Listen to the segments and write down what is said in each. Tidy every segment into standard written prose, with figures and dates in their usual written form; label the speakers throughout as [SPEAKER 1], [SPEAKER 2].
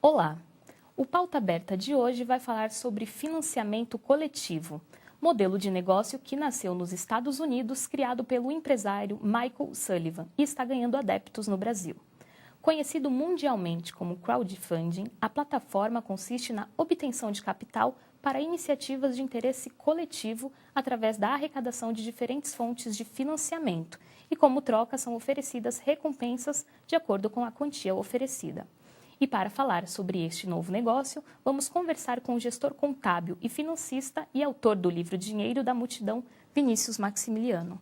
[SPEAKER 1] Olá! O Pauta Aberta de hoje vai falar sobre financiamento coletivo, modelo de negócio que nasceu nos Estados Unidos, criado pelo empresário Michael Sullivan e está ganhando adeptos no Brasil. Conhecido mundialmente como crowdfunding, a plataforma consiste na obtenção de capital para iniciativas de interesse coletivo através da arrecadação de diferentes fontes de financiamento e, como troca, são oferecidas recompensas de acordo com a quantia oferecida. E para falar sobre este novo negócio, vamos conversar com o gestor contábil e financista e autor do livro Dinheiro da Multidão, Vinícius Maximiliano.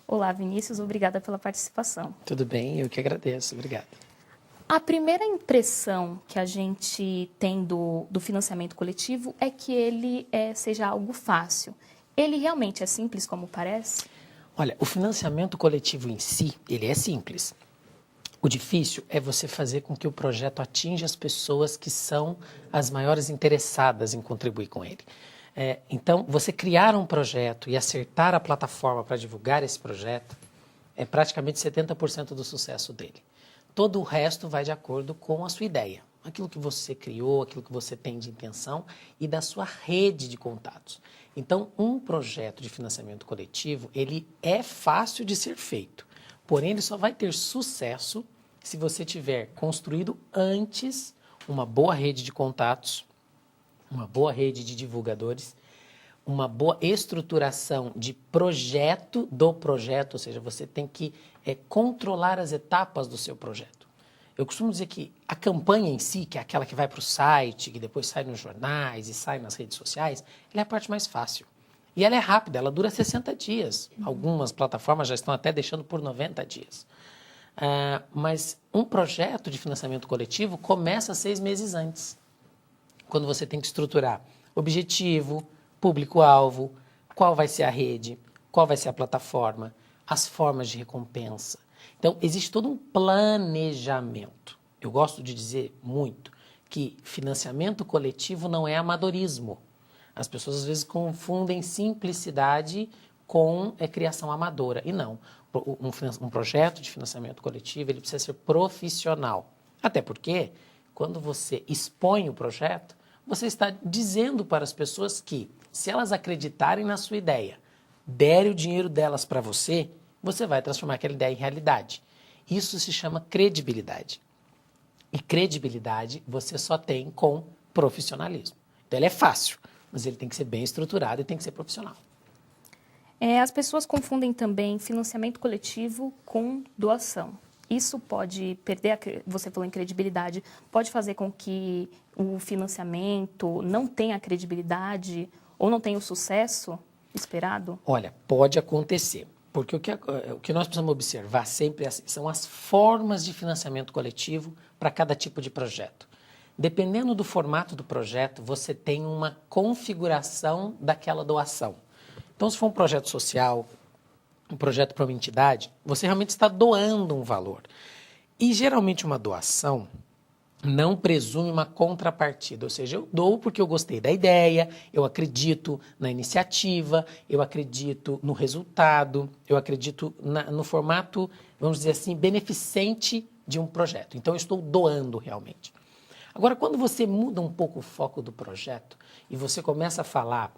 [SPEAKER 1] Olá, Vinícius, obrigada pela participação.
[SPEAKER 2] Tudo bem, eu que agradeço, obrigado.
[SPEAKER 1] A primeira impressão que a gente tem do financiamento coletivo é que ele seja algo fácil. Ele realmente é simples como parece?
[SPEAKER 2] Olha, o financiamento coletivo em si, ele é simples. O difícil é você fazer com que o projeto atinja as pessoas que são as maiores interessadas em contribuir com ele. Então, você criar um projeto e acertar a plataforma para divulgar esse projeto é praticamente 70% do sucesso dele. Todo o resto vai de acordo com a sua ideia, aquilo que você criou, aquilo que você tem de intenção e da sua rede de contatos. Então, um projeto de financiamento coletivo, ele é fácil de ser feito. Porém, ele só vai ter sucesso se você tiver construído antes uma boa rede de contatos, uma boa rede de divulgadores, uma boa estruturação de projeto do projeto, ou seja, você tem que controlar as etapas do seu projeto. Eu costumo dizer que a campanha em si, que é aquela que vai para o site, que depois sai nos jornais e sai nas redes sociais, ela é a parte mais fácil. E ela é rápida, ela dura 60 dias. Algumas plataformas já estão até deixando por 90 dias. Mas um projeto de financiamento coletivo começa 6 meses antes. Quando você tem que estruturar objetivo, público-alvo, qual vai ser a rede, qual vai ser a plataforma, as formas de recompensa. Então, existe todo um planejamento. Eu gosto de dizer muito que financiamento coletivo não é amadorismo. As pessoas, às vezes, confundem simplicidade com criação amadora. E não. Um projeto de financiamento coletivo ele precisa ser profissional. Até porque, quando você expõe o projeto, você está dizendo para as pessoas que, se elas acreditarem na sua ideia, derem o dinheiro delas para você, você vai transformar aquela ideia em realidade. Isso se chama credibilidade. E credibilidade você só tem com profissionalismo. Então, ele é fácil. Mas ele tem que ser bem estruturado e tem que ser profissional.
[SPEAKER 1] As pessoas confundem também financiamento coletivo com doação. Isso pode perder, você falou em credibilidade, pode fazer com que o financiamento não tenha credibilidade ou não tenha o sucesso esperado?
[SPEAKER 2] Olha, pode acontecer. Porque o que nós precisamos observar sempre são as formas de financiamento coletivo para cada tipo de projeto. Dependendo do formato do projeto, você tem uma configuração daquela doação. Então, se for um projeto social, um projeto para uma entidade, você realmente está doando um valor. E, geralmente, uma doação não presume uma contrapartida. Ou seja, eu dou porque eu gostei da ideia, eu acredito na iniciativa, eu acredito no resultado, eu acredito no formato, vamos dizer assim, beneficente de um projeto. Então, eu estou doando realmente. Agora, quando você muda um pouco o foco do projeto e você começa a falar,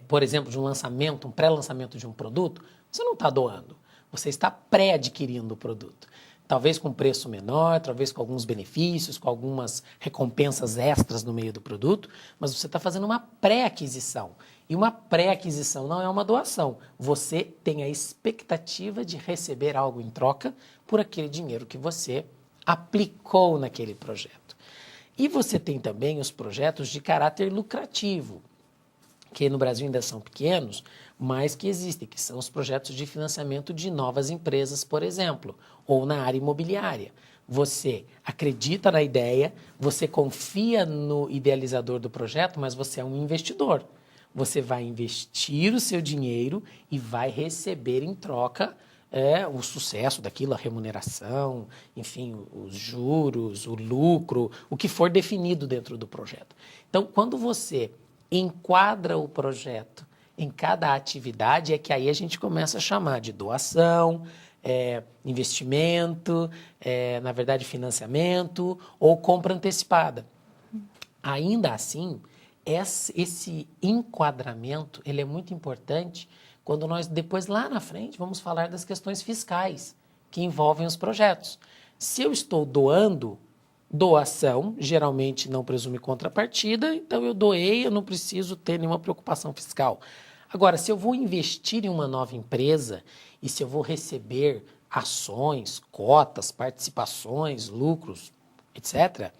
[SPEAKER 2] por exemplo, de um lançamento, um pré-lançamento de um produto, você não está doando, você está pré-adquirindo o produto. Talvez com preço menor, talvez com alguns benefícios, com algumas recompensas extras no meio do produto, mas você está fazendo uma pré-aquisição. E uma pré-aquisição não é uma doação. Você tem a expectativa de receber algo em troca por aquele dinheiro que você aplicou naquele projeto. E você tem também os projetos de caráter lucrativo, que no Brasil ainda são pequenos, mas que existem, que são os projetos de financiamento de novas empresas, por exemplo, ou na área imobiliária. Você acredita na ideia, você confia no idealizador do projeto, mas você é um investidor. Você vai investir o seu dinheiro e vai receber em troca o sucesso daquilo, a remuneração, enfim, os juros, o lucro, o que for definido dentro do projeto. Então, quando você enquadra o projeto em cada atividade, é que aí a gente começa a chamar de doação, investimento, na verdade financiamento ou compra antecipada. Ainda assim, esse enquadramento ele é muito importante quando nós depois lá na frente vamos falar das questões fiscais que envolvem os projetos. Se eu estou doando, doação geralmente não presume contrapartida, então eu doei, eu não preciso ter nenhuma preocupação fiscal. Agora, se eu vou investir em uma nova empresa e se eu vou receber ações, cotas, participações, lucros, etc.,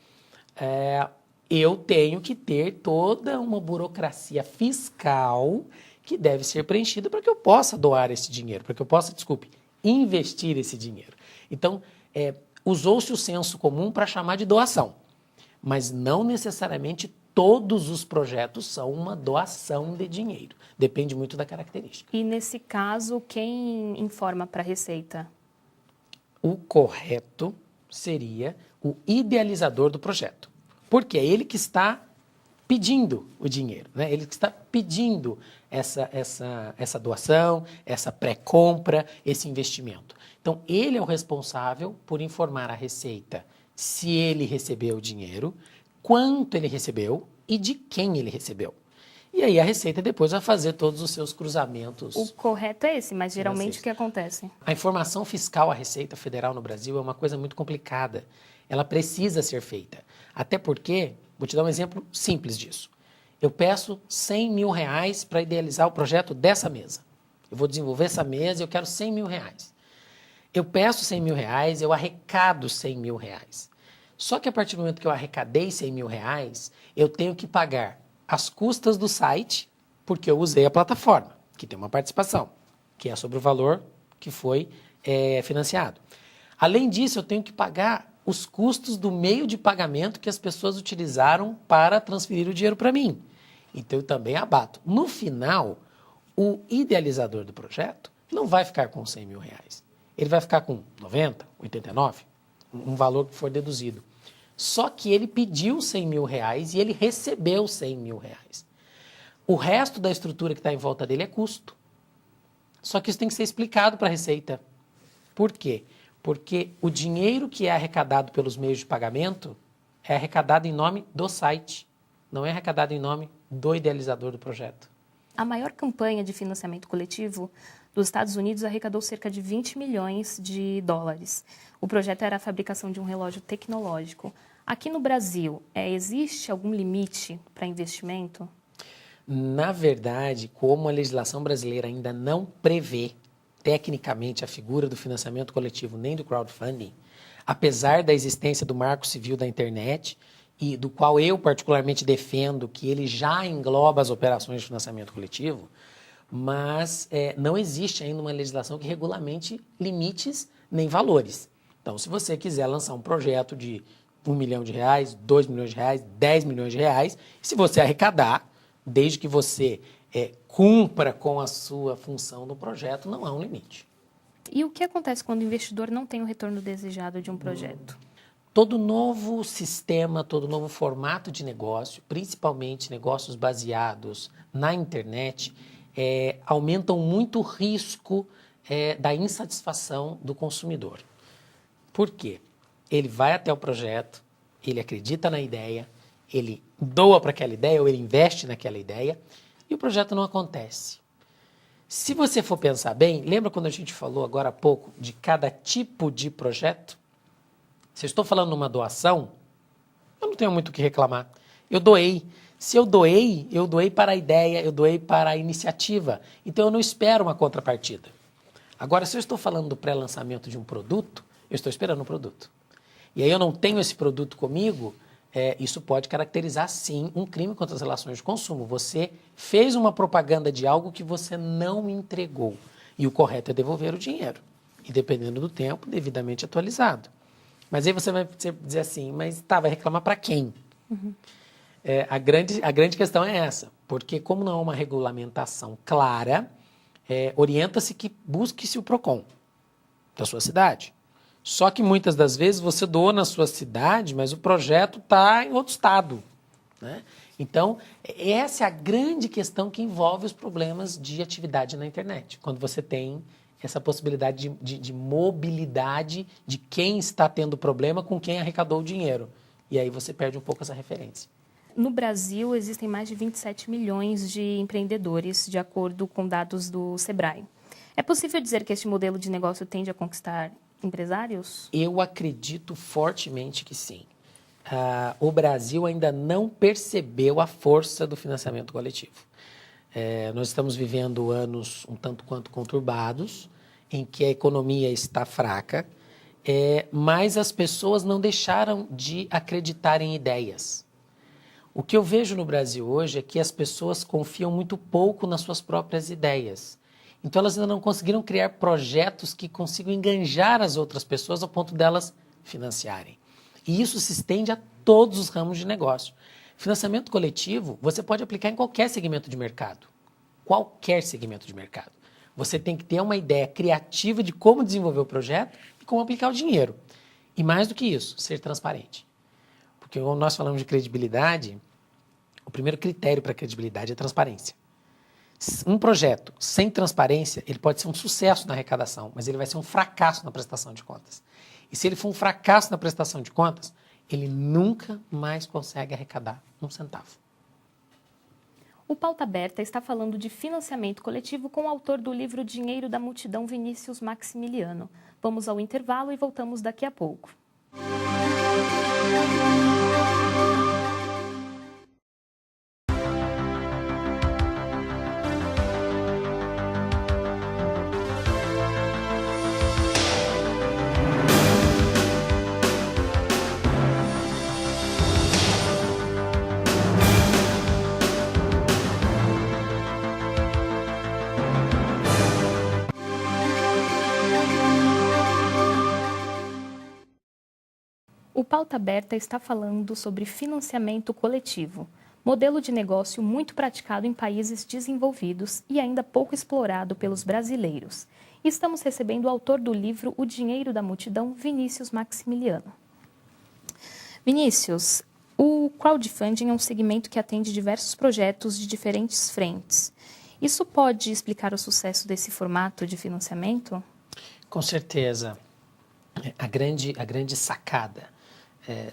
[SPEAKER 2] eu tenho que ter toda uma burocracia fiscal que deve ser preenchida para que eu possa doar esse dinheiro, para que eu possa, investir esse dinheiro. Então, usou-se o senso comum para chamar de doação, mas não necessariamente todos os projetos são uma doação de dinheiro. Depende muito da característica.
[SPEAKER 1] E nesse caso, quem informa para a Receita?
[SPEAKER 2] O correto seria o idealizador do projeto, porque é ele que está pedindo o dinheiro, né? Ele que está pedindo essa doação, essa pré-compra, esse investimento. Então, ele é o responsável por informar a Receita se ele recebeu o dinheiro, quanto ele recebeu e de quem ele recebeu. E aí a Receita depois vai fazer todos os seus cruzamentos.
[SPEAKER 1] O correto é esse, mas geralmente o que acontece?
[SPEAKER 2] A informação fiscal à Receita Federal no Brasil é uma coisa muito complicada. Ela precisa ser feita. Até porque, vou te dar um exemplo simples disso. Eu peço 100 mil reais para idealizar o projeto dessa mesa. Eu vou desenvolver essa mesa e eu quero 100 mil reais. Eu peço 100 mil reais, eu arrecado 100 mil reais. Só que a partir do momento que eu arrecadei 100 mil reais, eu tenho que pagar as custas do site, porque eu usei a plataforma, que tem uma participação, que é sobre o valor que foi financiado. Além disso, eu tenho que pagar os custos do meio de pagamento que as pessoas utilizaram para transferir o dinheiro para mim. Então, eu também abato. No final, o idealizador do projeto não vai ficar com 100 mil reais. Ele vai ficar com 90, 89, um valor que for deduzido. Só que ele pediu 100 mil reais e ele recebeu 100 mil reais. O resto da estrutura que está em volta dele é custo. Só que isso tem que ser explicado para a Receita. Por quê? Porque o dinheiro que é arrecadado pelos meios de pagamento é arrecadado em nome do site, não é arrecadado em nome do idealizador do projeto.
[SPEAKER 1] A maior campanha de financiamento coletivo dos Estados Unidos arrecadou cerca de 20 milhões de dólares. O projeto era a fabricação de um relógio tecnológico. Aqui no Brasil, existe algum limite para investimento?
[SPEAKER 2] Na verdade, como a legislação brasileira ainda não prevê tecnicamente a figura do financiamento coletivo nem do crowdfunding, apesar da existência do Marco Civil da Internet, e do qual eu particularmente defendo que ele já engloba as operações de financiamento coletivo, mas não existe ainda uma legislação que regulamente limites nem valores. Então, se você quiser lançar um projeto de 1 milhão de reais, 2 milhões de reais, 10 milhões de reais, se você arrecadar, desde que você cumpra com a sua função no projeto, não há um limite.
[SPEAKER 1] E o que acontece quando o investidor não tem o retorno desejado de um projeto?
[SPEAKER 2] Todo novo sistema, todo novo formato de negócio, principalmente negócios baseados na internet, aumentam muito o risco da insatisfação do consumidor. Por quê? Ele vai até o projeto, ele acredita na ideia, ele doa para aquela ideia ou ele investe naquela ideia e o projeto não acontece. Se você for pensar bem, lembra quando a gente falou agora há pouco de cada tipo de projeto? Se eu estou falando numa doação, eu não tenho muito o que reclamar. Eu doei. Se eu doei para a ideia, eu doei para a iniciativa. Então, eu não espero uma contrapartida. Agora, se eu estou falando do pré-lançamento de um produto, eu estou esperando um produto. E aí eu não tenho esse produto comigo, isso pode caracterizar, sim, um crime contra as relações de consumo. Você fez uma propaganda de algo que você não entregou. E o correto é devolver o dinheiro. E, dependendo do tempo, devidamente atualizado. Mas aí você vai dizer assim, mas vai reclamar para quem? Uhum. A grande questão é essa, porque como não há uma regulamentação clara, orienta-se que busque-se o PROCON da sua cidade. Só que muitas das vezes você doa na sua cidade, mas o projeto está em outro estado, né? Então, essa é a grande questão que envolve os problemas de atividade na internet, quando você tem essa possibilidade de mobilidade de quem está tendo problema com quem arrecadou o dinheiro. E aí você perde um pouco essa referência.
[SPEAKER 1] No Brasil, existem mais de 27 milhões de empreendedores, de acordo com dados do Sebrae. É possível dizer que este modelo de negócio tende a conquistar empresários?
[SPEAKER 2] Eu acredito fortemente que sim. O Brasil ainda não percebeu a força do financiamento coletivo. Nós estamos vivendo anos um tanto quanto conturbados, em que a economia está fraca, mas as pessoas não deixaram de acreditar em ideias. O que eu vejo no Brasil hoje é que as pessoas confiam muito pouco nas suas próprias ideias. Então, elas ainda não conseguiram criar projetos que consigam enganjar as outras pessoas ao ponto delas financiarem. E isso se estende a todos os ramos de negócio. Financiamento coletivo, você pode aplicar em qualquer segmento de mercado. Qualquer segmento de mercado. Você tem que ter uma ideia criativa de como desenvolver o projeto e como aplicar o dinheiro. E mais do que isso, ser transparente. Porque quando nós falamos de credibilidade, o primeiro critério para credibilidade é transparência. Um projeto sem transparência, ele pode ser um sucesso na arrecadação, mas ele vai ser um fracasso na prestação de contas. E se ele for um fracasso na prestação de contas, ele nunca mais consegue arrecadar um centavo.
[SPEAKER 1] O Pauta Aberta está falando de financiamento coletivo com o autor do livro Dinheiro da Multidão, Vinícius Maximiliano. Vamos ao intervalo e voltamos daqui a pouco. O Pauta Aberta está falando sobre financiamento coletivo, modelo de negócio muito praticado em países desenvolvidos e ainda pouco explorado pelos brasileiros. Estamos recebendo o autor do livro O Dinheiro da Multidão, Vinícius Maximiliano. Vinícius, o crowdfunding é um segmento que atende diversos projetos de diferentes frentes. Isso pode explicar o sucesso desse formato de financiamento?
[SPEAKER 2] Com certeza. A grande sacada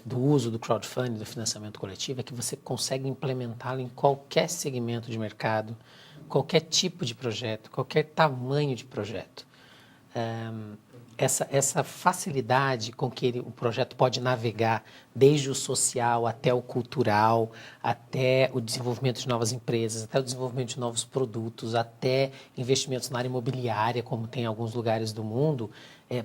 [SPEAKER 2] do uso do crowdfunding, do financiamento coletivo, é que você consegue implementá-lo em qualquer segmento de mercado, qualquer tipo de projeto, qualquer tamanho de projeto. Essa facilidade com que o projeto pode navegar desde o social até o cultural, até o desenvolvimento de novas empresas, até o desenvolvimento de novos produtos, até investimentos na área imobiliária, como tem em alguns lugares do mundo,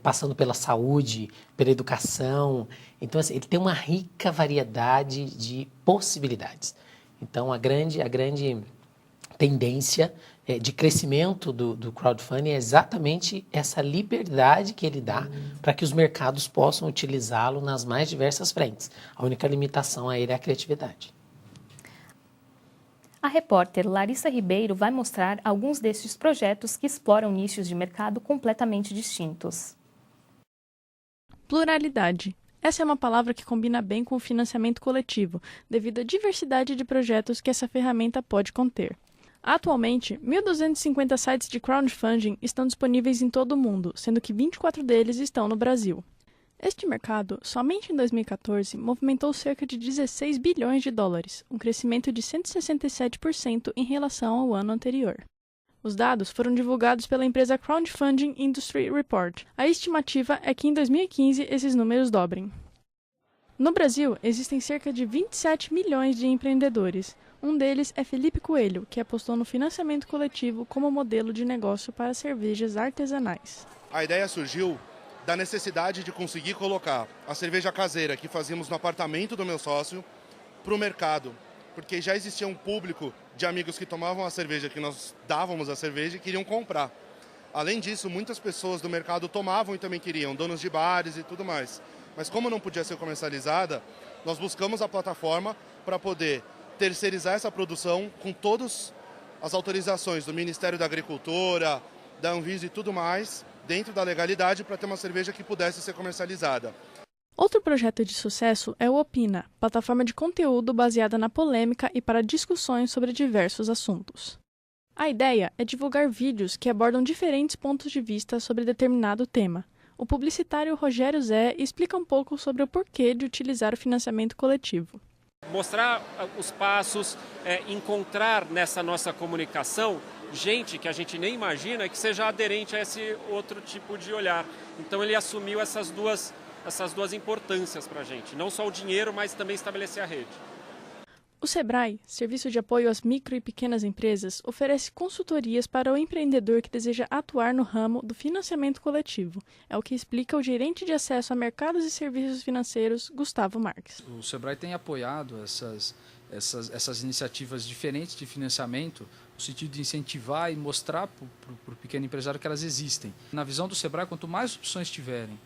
[SPEAKER 2] passando pela saúde, pela educação. Então, assim, ele tem uma rica variedade de possibilidades. Então, a grande tendência de crescimento do crowdfunding é exatamente essa liberdade que ele dá para que os mercados possam utilizá-lo nas mais diversas frentes. A única limitação a ele é a criatividade.
[SPEAKER 1] A repórter Larissa Ribeiro vai mostrar alguns destes projetos que exploram nichos de mercado completamente distintos.
[SPEAKER 3] Pluralidade. Essa é uma palavra que combina bem com o financiamento coletivo, devido à diversidade de projetos que essa ferramenta pode conter. Atualmente, 1.250 sites de crowdfunding estão disponíveis em todo o mundo, sendo que 24 deles estão no Brasil. Este mercado, somente em 2014, movimentou cerca de 16 bilhões de dólares, um crescimento de 167% em relação ao ano anterior. Os dados foram divulgados pela empresa Crowdfunding Industry Report. A estimativa é que em 2015 esses números dobrem. No Brasil, existem cerca de 27 milhões de empreendedores. Um deles é Felipe Coelho, que apostou no financiamento coletivo como modelo de negócio para cervejas artesanais.
[SPEAKER 4] A ideia surgiu da necessidade de conseguir colocar a cerveja caseira que fazíamos no apartamento do meu sócio para o mercado, porque já existia um público de amigos que tomavam a cerveja, que nós dávamos a cerveja e queriam comprar. Além disso, muitas pessoas do mercado tomavam e também queriam, donos de bares e tudo mais. Mas como não podia ser comercializada, nós buscamos a plataforma para poder terceirizar essa produção com todas as autorizações do Ministério da Agricultura, da Anvisa e tudo mais, dentro da legalidade, para ter uma cerveja que pudesse ser comercializada.
[SPEAKER 3] Outro projeto de sucesso é o Opina, plataforma de conteúdo baseada na polêmica e para discussões sobre diversos assuntos. A ideia é divulgar vídeos que abordam diferentes pontos de vista sobre determinado tema. O publicitário Rogério Zé explica um pouco sobre o porquê de utilizar o financiamento coletivo.
[SPEAKER 5] Mostrar os passos, encontrar nessa nossa comunicação gente que a gente nem imagina que seja aderente a esse outro tipo de olhar. Então ele assumiu essas duas importâncias para a gente, não só o dinheiro, mas também estabelecer a rede.
[SPEAKER 3] O Sebrae, Serviço de Apoio às Micro e Pequenas Empresas, oferece consultorias para o empreendedor que deseja atuar no ramo do financiamento coletivo. É o que explica o gerente de acesso a mercados e serviços financeiros, Gustavo Marques.
[SPEAKER 6] O Sebrae tem apoiado essas iniciativas diferentes de financiamento, no sentido de incentivar e mostrar para o pequeno empresário que elas existem. Na visão do Sebrae, quanto mais opções tiverem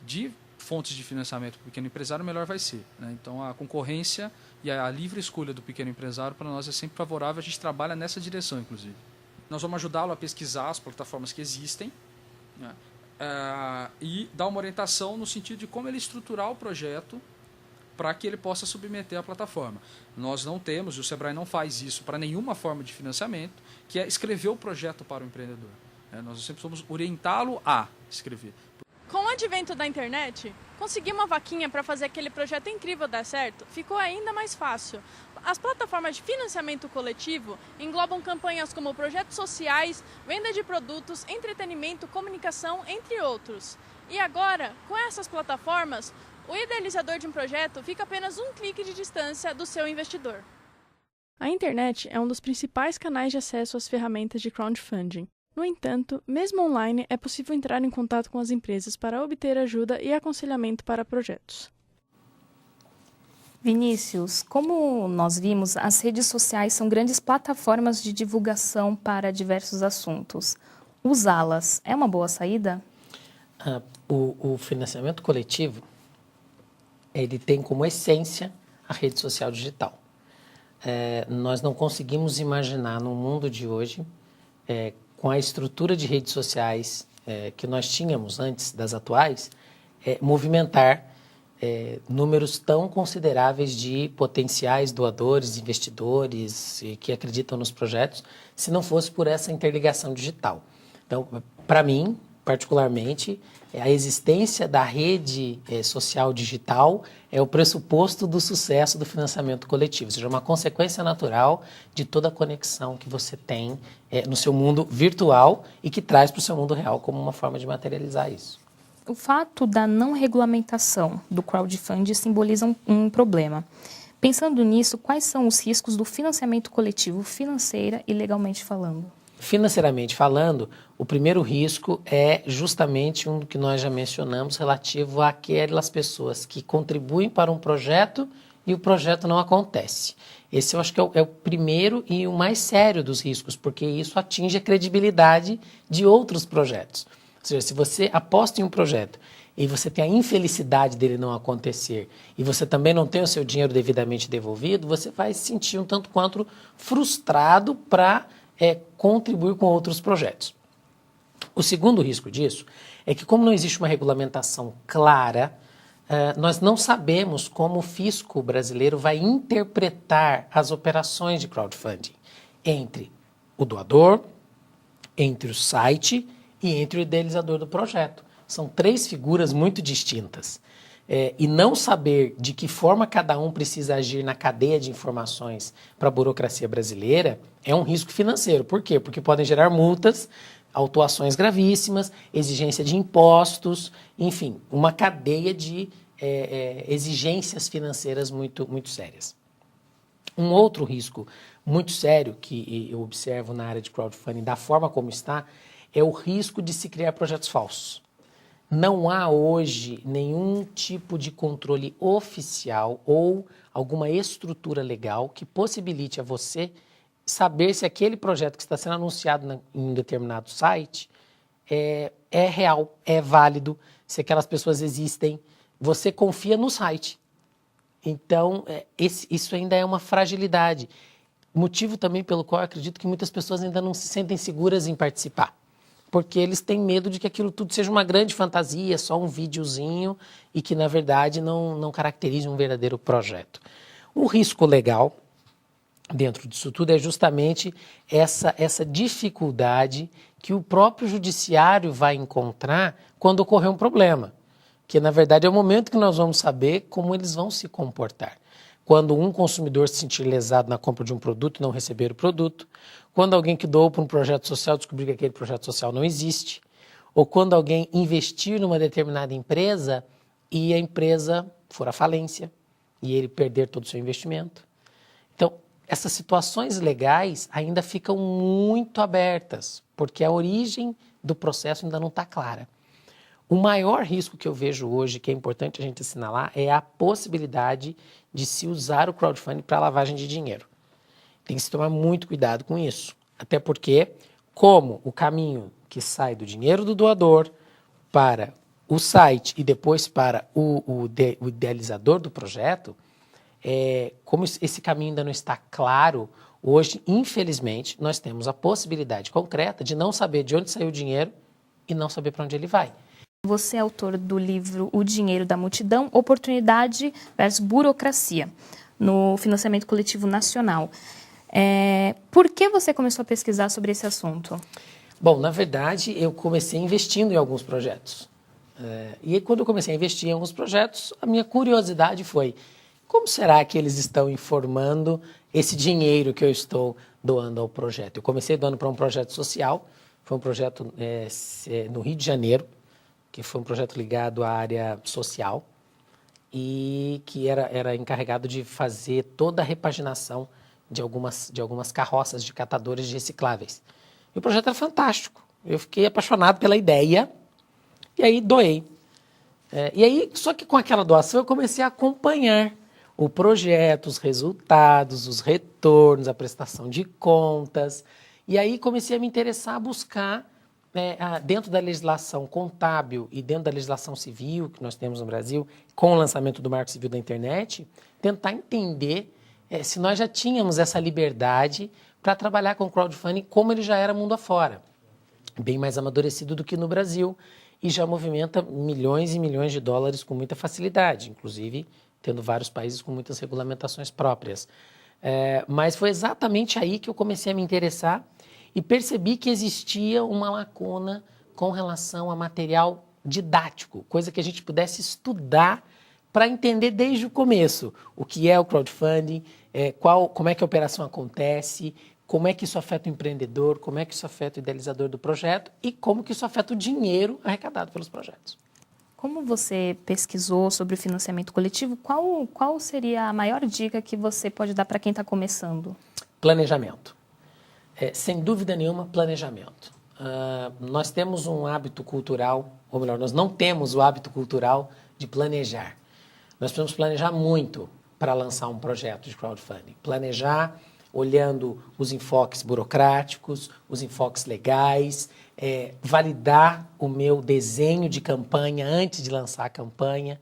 [SPEAKER 6] de fontes de financiamento para o pequeno empresário, melhor vai ser, né? Então, a concorrência e a livre escolha do pequeno empresário, para nós, é sempre favorável. A gente trabalha nessa direção, inclusive. Nós vamos ajudá-lo a pesquisar as plataformas que existem, né? E dar uma orientação no sentido de como ele estruturar o projeto para que ele possa submeter à plataforma. Nós não temos, e o Sebrae não faz isso para nenhuma forma de financiamento, que é escrever o projeto para o empreendedor. Nós sempre vamos orientá-lo a escrever.
[SPEAKER 3] Com o advento da internet, conseguir uma vaquinha para fazer aquele projeto incrível dar certo ficou ainda mais fácil. As plataformas de financiamento coletivo englobam campanhas como projetos sociais, venda de produtos, entretenimento, comunicação, entre outros. E agora, com essas plataformas, o idealizador de um projeto fica apenas um clique de distância do seu investidor. A internet é um dos principais canais de acesso às ferramentas de crowdfunding. No entanto, mesmo online, é possível entrar em contato com as empresas para obter ajuda e aconselhamento para projetos.
[SPEAKER 1] Vinícius, como nós vimos, as redes sociais são grandes plataformas de divulgação para diversos assuntos. Usá-las é uma boa saída?
[SPEAKER 2] O financiamento coletivo, ele tem como essência a rede social digital. Nós não conseguimos imaginar no mundo de hoje, com a estrutura de redes sociais que nós tínhamos antes das atuais, movimentar números tão consideráveis de potenciais doadores, investidores que acreditam nos projetos, se não fosse por essa interligação digital. Então, para mim, particularmente, a existência da rede social digital é o pressuposto do sucesso do financiamento coletivo, ou seja, uma consequência natural de toda a conexão que você tem no seu mundo virtual e que traz para o seu mundo real como uma forma de materializar isso.
[SPEAKER 1] O fato da não regulamentação do crowdfunding simboliza um problema. Pensando nisso, quais são os riscos do financiamento coletivo financeira e legalmente falando?
[SPEAKER 2] Financeiramente falando, o primeiro risco é justamente um que nós já mencionamos, relativo àquelas pessoas que contribuem para um projeto e o projeto não acontece. Esse eu acho que é o primeiro e o mais sério dos riscos, porque isso atinge a credibilidade de outros projetos. Ou seja, se você aposta em um projeto e você tem a infelicidade dele não acontecer e você também não tem o seu dinheiro devidamente devolvido, você vai se sentir um tanto quanto frustrado para contribuir com outros projetos. O segundo risco disso é que, como não existe uma regulamentação clara, nós não sabemos como o fisco brasileiro vai interpretar as operações de crowdfunding entre o doador, entre o site e entre o idealizador do projeto. São três figuras muito distintas. E não saber de que forma cada um precisa agir na cadeia de informações para a burocracia brasileira é um risco financeiro. Por quê? Porque podem gerar multas, autuações gravíssimas, exigência de impostos, enfim, uma cadeia de exigências financeiras muito, muito sérias. Um outro risco muito sério que eu observo na área de crowdfunding, da forma como está, é o risco de se criar projetos falsos. Não há hoje nenhum tipo de controle oficial ou alguma estrutura legal que possibilite a você saber se aquele projeto que está sendo anunciado em um determinado site é real, é válido, se aquelas pessoas existem. Você confia no site. Então, isso ainda é uma fragilidade. Motivo também pelo qual eu acredito que muitas pessoas ainda não se sentem seguras em participar. Porque eles têm medo de que aquilo tudo seja uma grande fantasia, só um videozinho e que, na verdade, não caracterize um verdadeiro projeto. O risco legal dentro disso tudo é justamente essa dificuldade que o próprio judiciário vai encontrar quando ocorrer um problema. Que, na verdade, é o momento que nós vamos saber como eles vão se comportar. Quando um consumidor se sentir lesado na compra de um produto e não receber o produto, quando alguém que doou para um projeto social descobrir que aquele projeto social não existe, ou quando alguém investir numa determinada empresa e a empresa for à falência e ele perder todo o seu investimento. Então, essas situações legais ainda ficam muito abertas, porque a origem do processo ainda não está clara. O maior risco que eu vejo hoje, que é importante a gente assinalar, é a possibilidade de se usar o crowdfunding para lavagem de dinheiro. Tem que se tomar muito cuidado com isso, até porque, como o caminho que sai do dinheiro do doador para o site e depois para o idealizador do projeto, como esse caminho ainda não está claro, hoje, infelizmente, nós temos a possibilidade concreta de não saber de onde saiu o dinheiro e não saber para onde ele vai.
[SPEAKER 1] Você é autor do livro O Dinheiro da Multidão, Oportunidade versus Burocracia, no financiamento coletivo nacional. Por que você começou a pesquisar sobre esse assunto?
[SPEAKER 2] Bom, na verdade, eu comecei investindo em alguns projetos. E aí, quando eu comecei a investir em alguns projetos, a minha curiosidade foi: como será que eles estão informando esse dinheiro que eu estou doando ao projeto? Eu comecei doando para um projeto social, foi um projeto no Rio de Janeiro, que foi um projeto ligado à área social e que era encarregado de fazer toda a repaginação de algumas carroças de catadores de recicláveis. E o projeto era fantástico. Eu fiquei apaixonado pela ideia e aí doei. E aí, só que com aquela doação eu comecei a acompanhar o projeto, os resultados, os retornos, a prestação de contas. E aí comecei a me interessar, a buscar, dentro da legislação contábil e dentro da legislação civil que nós temos no Brasil, com o lançamento do Marco Civil da Internet, tentar entender se nós já tínhamos essa liberdade para trabalhar com crowdfunding como ele já era mundo afora, bem mais amadurecido do que no Brasil, e já movimenta milhões e milhões de dólares com muita facilidade, inclusive tendo vários países com muitas regulamentações próprias. Mas foi exatamente aí que eu comecei a me interessar e percebi que existia uma lacuna com relação a material didático, coisa que a gente pudesse estudar para entender desde o começo o que é o crowdfunding, como é que a operação acontece, como é que isso afeta o empreendedor, como é que isso afeta o idealizador do projeto e como que isso afeta o dinheiro arrecadado pelos projetos.
[SPEAKER 1] Como você pesquisou sobre o financiamento coletivo, qual seria a maior dica que você pode dar para quem está começando?
[SPEAKER 2] Planejamento. Sem dúvida nenhuma, planejamento. Nós temos um hábito cultural, ou melhor, nós não temos o hábito cultural de planejar. Nós precisamos planejar muito para lançar um projeto de crowdfunding. Planejar olhando os enfoques burocráticos, os enfoques legais, validar o meu desenho de campanha antes de lançar a campanha,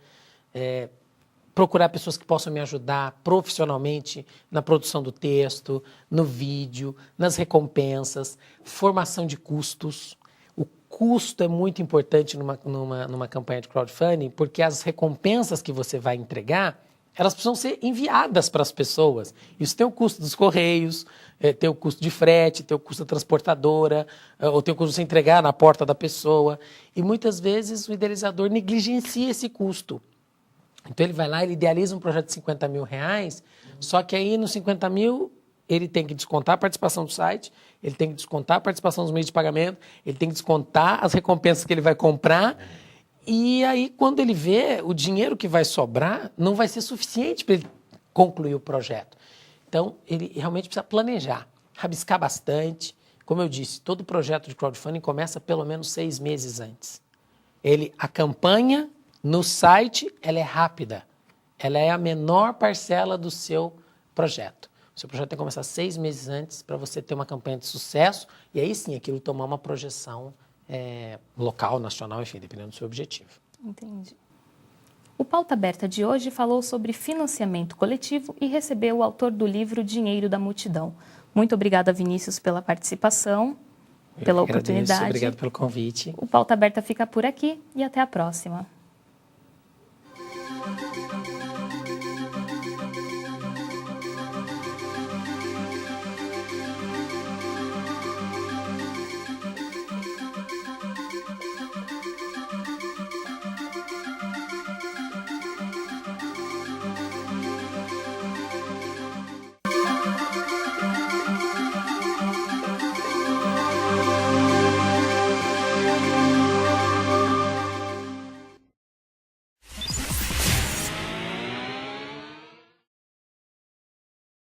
[SPEAKER 2] procurar pessoas que possam me ajudar profissionalmente na produção do texto, no vídeo, nas recompensas, formação de custos. O custo é muito importante numa campanha de crowdfunding, porque as recompensas que você vai entregar, elas precisam ser enviadas para as pessoas. Isso tem o custo dos correios, tem o custo de frete, tem o custo da transportadora, ou tem o custo de você entregar na porta da pessoa. E muitas vezes o idealizador negligencia esse custo. Então ele vai lá, ele idealiza um projeto de 50 mil reais, só que aí nos 50 mil ele tem que descontar a participação do site, ele tem que descontar a participação dos meios de pagamento, ele tem que descontar as recompensas que ele vai comprar. E aí, quando ele vê, o dinheiro que vai sobrar não vai ser suficiente para ele concluir o projeto. Então, ele realmente precisa planejar, rabiscar bastante. Como eu disse, todo projeto de crowdfunding começa pelo menos 6 meses antes. A campanha no site, ela é rápida. Ela é a menor parcela do seu projeto. O seu projeto tem que começar 6 meses antes para você ter uma campanha de sucesso e aí sim aquilo tomar uma projeção local, nacional, enfim, dependendo do seu objetivo.
[SPEAKER 1] Entendi. O Pauta Aberta de hoje falou sobre financiamento coletivo e recebeu o autor do livro Dinheiro da Multidão. Muito obrigada, Vinícius, pela participação, pela oportunidade.
[SPEAKER 2] Obrigado pelo convite.
[SPEAKER 1] O Pauta Aberta fica por aqui e até a próxima.